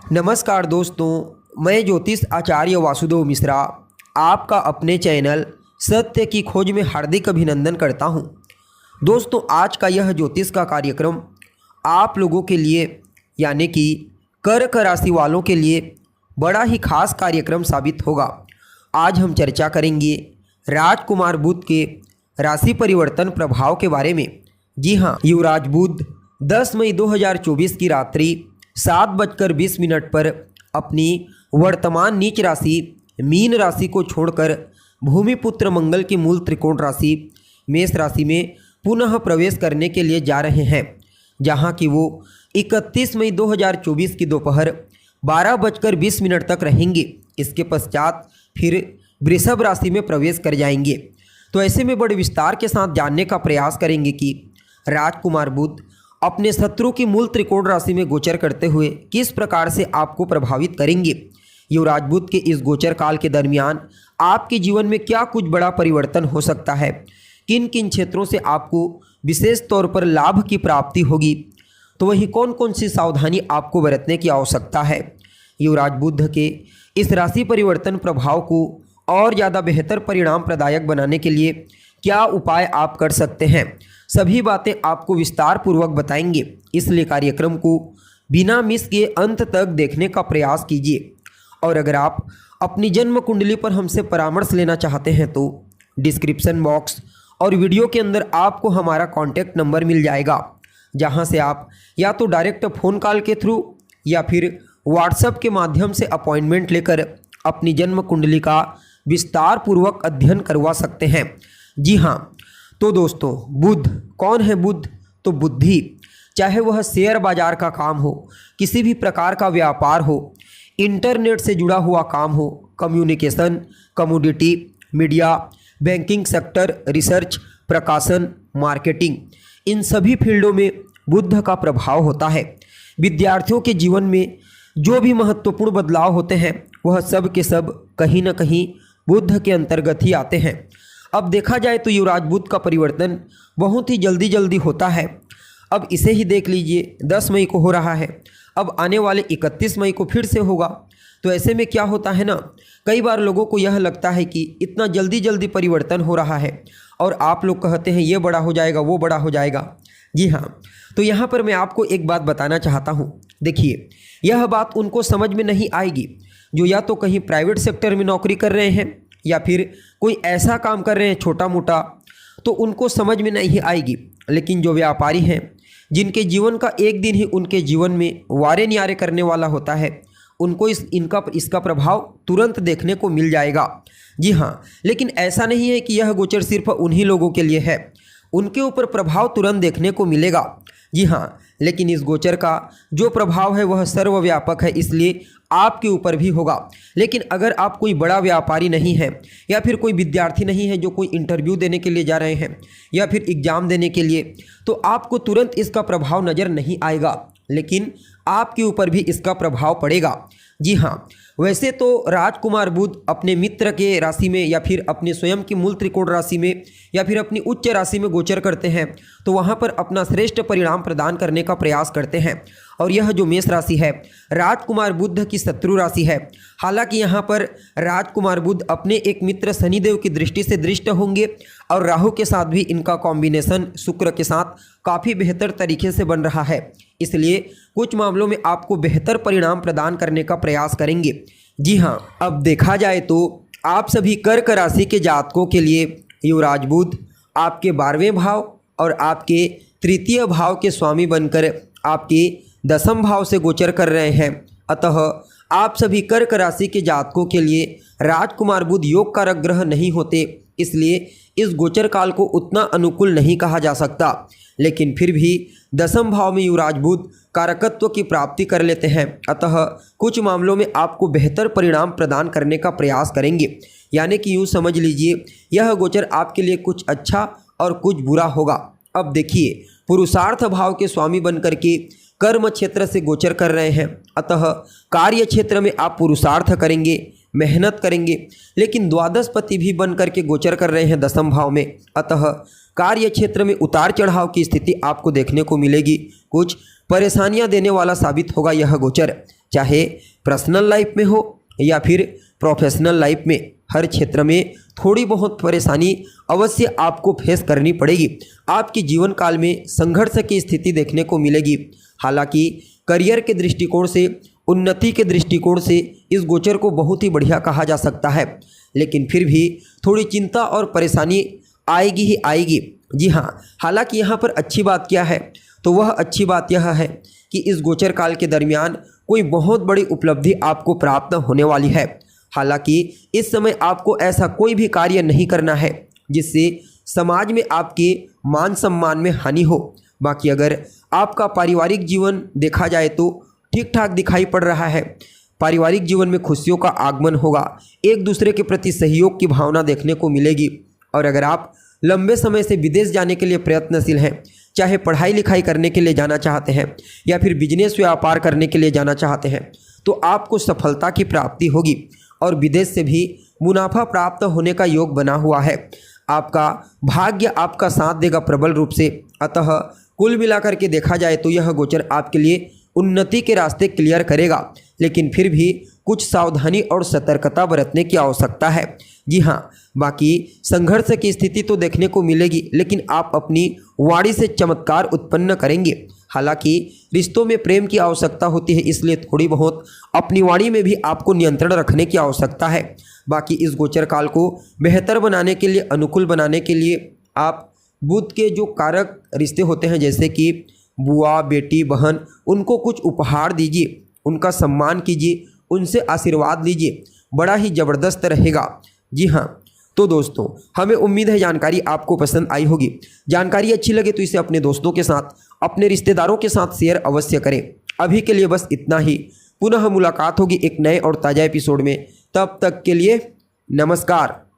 नमस्कार दोस्तों, मैं ज्योतिष आचार्य वासुदेव मिश्रा आपका अपने चैनल सत्य की खोज में हार्दिक अभिनंदन करता हूं। दोस्तों, आज का यह ज्योतिष का कार्यक्रम आप लोगों के लिए यानी कि कर्क राशि वालों के लिए बड़ा ही खास कार्यक्रम साबित होगा। आज हम चर्चा करेंगे राजकुमार बुध के राशि परिवर्तन प्रभाव के बारे में। जी हाँ, युवराज बुध 10 मई 2024 की रात्रि 7:20 पर अपनी वर्तमान नीच राशि मीन राशि को छोड़कर भूमिपुत्र मंगल की मूल त्रिकोण राशि मेष राशि में पुनः प्रवेश करने के लिए जा रहे हैं, जहां कि वो 31 मई 2024 की दोपहर 12:20 तक रहेंगे। इसके पश्चात फिर वृषभ राशि में प्रवेश कर जाएंगे। तो ऐसे में बड़े विस्तार के साथ जानने का प्रयास करेंगे कि राजकुमार बुध अपने शत्रु की मूल त्रिकोण राशि में गोचर करते हुए किस प्रकार से आपको प्रभावित करेंगे। युवराज बुध के इस गोचर काल के दरमियान आपके जीवन में क्या कुछ बड़ा परिवर्तन हो सकता है, किन किन क्षेत्रों से आपको विशेष तौर पर लाभ की प्राप्ति होगी, तो वहीं कौन कौन सी सावधानी आपको बरतने की आवश्यकता है। युवराज बुध के इस राशि परिवर्तन प्रभाव को और ज़्यादा बेहतर परिणाम प्रदायक बनाने के लिए क्या उपाय आप कर सकते हैं, सभी बातें आपको विस्तार पूर्वक बताएंगे। इसलिए कार्यक्रम को बिना मिस किए अंत तक देखने का प्रयास कीजिए। और अगर आप अपनी जन्म कुंडली पर हमसे परामर्श लेना चाहते हैं तो डिस्क्रिप्शन बॉक्स और वीडियो के अंदर आपको हमारा कॉन्टैक्ट नंबर मिल जाएगा, जहां से आप या तो डायरेक्ट फ़ोन कॉल के थ्रू या फिर व्हाट्सएप के माध्यम से अपॉइंटमेंट लेकर अपनी जन्म कुंडली का विस्तार पूर्वक अध्ययन करवा सकते हैं। जी हाँ, तो दोस्तों, बुध कौन है? बुध तो बुद्धि, चाहे वह शेयर बाजार का काम हो, किसी भी प्रकार का व्यापार हो, इंटरनेट से जुड़ा हुआ काम हो, communication, commodity, media, banking sector, research, प्रकाशन, मार्केटिंग, इन सभी फील्डों में बुध का प्रभाव होता है। विद्यार्थियों के जीवन में जो भी महत्वपूर्ण बदलाव होते हैं वह सब के सब कहीं न कहीं बुध के अंतर्गत ही आते हैं। अब देखा जाए तो युवराज बुध का परिवर्तन बहुत ही जल्दी होता है। अब इसे ही देख लीजिए, 10 मई को हो रहा है, अब आने वाले 31 मई को फिर से होगा। तो ऐसे में क्या होता है ना, कई बार लोगों को यह लगता है कि इतना जल्दी परिवर्तन हो रहा है और आप लोग कहते हैं ये बड़ा हो जाएगा, वो बड़ा हो जाएगा। जी हाँ, तो यहाँ पर मैं आपको एक बात बताना चाहता हूँ। देखिए, यह बात उनको समझ में नहीं आएगी जो या तो कहीं प्राइवेट सेक्टर में नौकरी कर रहे हैं या फिर कोई ऐसा काम कर रहे हैं छोटा मोटा, तो उनको समझ में नहीं आएगी। लेकिन जो व्यापारी हैं, जिनके जीवन का एक दिन ही उनके जीवन में वारे न्यारे करने वाला होता है, उनको इसका प्रभाव तुरंत देखने को मिल जाएगा। जी हाँ, लेकिन ऐसा नहीं है कि यह गोचर सिर्फ उन्हीं लोगों के लिए है, उनके ऊपर प्रभाव तुरंत देखने को मिलेगा। जी हाँ, लेकिन इस गोचर का जो प्रभाव है वह सर्वव्यापक है, इसलिए आपके ऊपर भी होगा। लेकिन अगर आप कोई बड़ा व्यापारी नहीं हैं या फिर कोई विद्यार्थी नहीं है जो कोई इंटरव्यू देने के लिए जा रहे हैं या फिर एग्ज़ाम देने के लिए, तो आपको तुरंत इसका प्रभाव नज़र नहीं आएगा, लेकिन आपके ऊपर भी इसका प्रभाव पड़ेगा। जी हाँ, वैसे तो राजकुमार बुध अपने मित्र के राशि में या फिर अपने स्वयं की मूल त्रिकोण राशि में या फिर अपनी उच्च राशि में गोचर करते हैं, तो वहाँ पर अपना श्रेष्ठ परिणाम प्रदान करने का प्रयास करते हैं। और यह जो मेष राशि है, राजकुमार बुध की शत्रु राशि है। हालांकि यहाँ पर राजकुमार बुध अपने एक मित्र शनिदेव की दृष्टि से दृष्ट होंगे और राहु के साथ भी इनका कॉम्बिनेशन शुक्र के साथ काफ़ी बेहतर तरीके से बन रहा है, इसलिए कुछ मामलों में आपको बेहतर परिणाम प्रदान करने का प्रयास करेंगे। जी हाँ, अब देखा जाए तो आप सभी कर्क राशि के जातकों के लिए युवराज बुध आपके 12वें भाव और आपके तृतीय भाव के स्वामी बनकर आपके 10वें भाव से गोचर कर रहे हैं। अतः आप सभी कर्क राशि के जातकों के लिए राजकुमार बुध योग कारक ग्रह नहीं होते, इसलिए इस गोचर काल को उतना अनुकूल नहीं कहा जा सकता। लेकिन फिर भी 10वें भाव में युवराज बुध कारकत्व की प्राप्ति कर लेते हैं, अतः कुछ मामलों में आपको बेहतर परिणाम प्रदान करने का प्रयास करेंगे। यानी कि यूँ समझ लीजिए, यह गोचर आपके लिए कुछ अच्छा और कुछ बुरा होगा। अब देखिए, पुरुषार्थ भाव के स्वामी बनकर के कर्म क्षेत्र से गोचर कर रहे हैं, अतः कार्य क्षेत्र में आप पुरुषार्थ करेंगे, मेहनत करेंगे। लेकिन द्वादशपति भी बन करके गोचर कर रहे हैं 10वें भाव में, अतः कार्य क्षेत्र में उतार चढ़ाव की स्थिति आपको देखने को मिलेगी। कुछ परेशानियां देने वाला साबित होगा यह गोचर। चाहे पर्सनल लाइफ में हो या फिर प्रोफेशनल लाइफ में, हर क्षेत्र में थोड़ी बहुत परेशानी अवश्य आपको फेस करनी पड़ेगी। आपके जीवन काल में संघर्ष की स्थिति देखने को मिलेगी। हालांकि करियर के दृष्टिकोण से, उन्नति के दृष्टिकोण से इस गोचर को बहुत ही बढ़िया कहा जा सकता है, लेकिन फिर भी थोड़ी चिंता और परेशानी आएगी ही आएगी। जी हाँ, हालांकि यहाँ पर अच्छी बात क्या है, तो वह अच्छी बात यह है कि इस गोचर काल के दरमियान कोई बहुत बड़ी उपलब्धि आपको प्राप्त होने वाली है। हालांकि इस समय आपको ऐसा कोई भी कार्य नहीं करना है जिससे समाज में आपके मान सम्मान में हानि हो। बाकी अगर आपका पारिवारिक जीवन देखा जाए तो ठीक ठाक दिखाई पड़ रहा है। पारिवारिक जीवन में खुशियों का आगमन होगा, एक दूसरे के प्रति सहयोग की भावना देखने को मिलेगी। और अगर आप लंबे समय से विदेश जाने के लिए प्रयत्नशील हैं, चाहे पढ़ाई लिखाई करने के लिए जाना चाहते हैं या फिर बिजनेस व्यापार करने के लिए जाना चाहते हैं, तो आपको सफलता की प्राप्ति होगी और विदेश से भी मुनाफा प्राप्त होने का योग बना हुआ है। आपका भाग्य आपका साथ देगा प्रबल रूप से। अतः कुल मिलाकर के देखा जाए तो यह गोचर आपके लिए उन्नति के रास्ते क्लियर करेगा, लेकिन फिर भी कुछ सावधानी और सतर्कता बरतने की आवश्यकता है। जी हाँ, बाकी संघर्ष की स्थिति तो देखने को मिलेगी, लेकिन आप अपनी वाणी से चमत्कार उत्पन्न करेंगे। हालांकि रिश्तों में प्रेम की आवश्यकता होती है, इसलिए थोड़ी बहुत अपनी वाणी में भी आपको नियंत्रण रखने की आवश्यकता है। बाकी इस गोचर काल को बेहतर बनाने के लिए, अनुकूल बनाने के लिए आप बुध के जो कारक रिश्ते होते हैं, जैसे कि बुआ, बेटी, बहन, उनको कुछ उपहार दीजिए, उनका सम्मान कीजिए, उनसे आशीर्वाद लीजिए, बड़ा ही ज़बरदस्त रहेगा। जी हाँ, तो दोस्तों, हमें उम्मीद है जानकारी आपको पसंद आई होगी। जानकारी अच्छी लगे तो इसे अपने दोस्तों के साथ, अपने रिश्तेदारों के साथ शेयर अवश्य करें। अभी के लिए बस इतना ही। पुनः मुलाकात होगी एक नए और ताज़ा एपिसोड में। तब तक के लिए नमस्कार।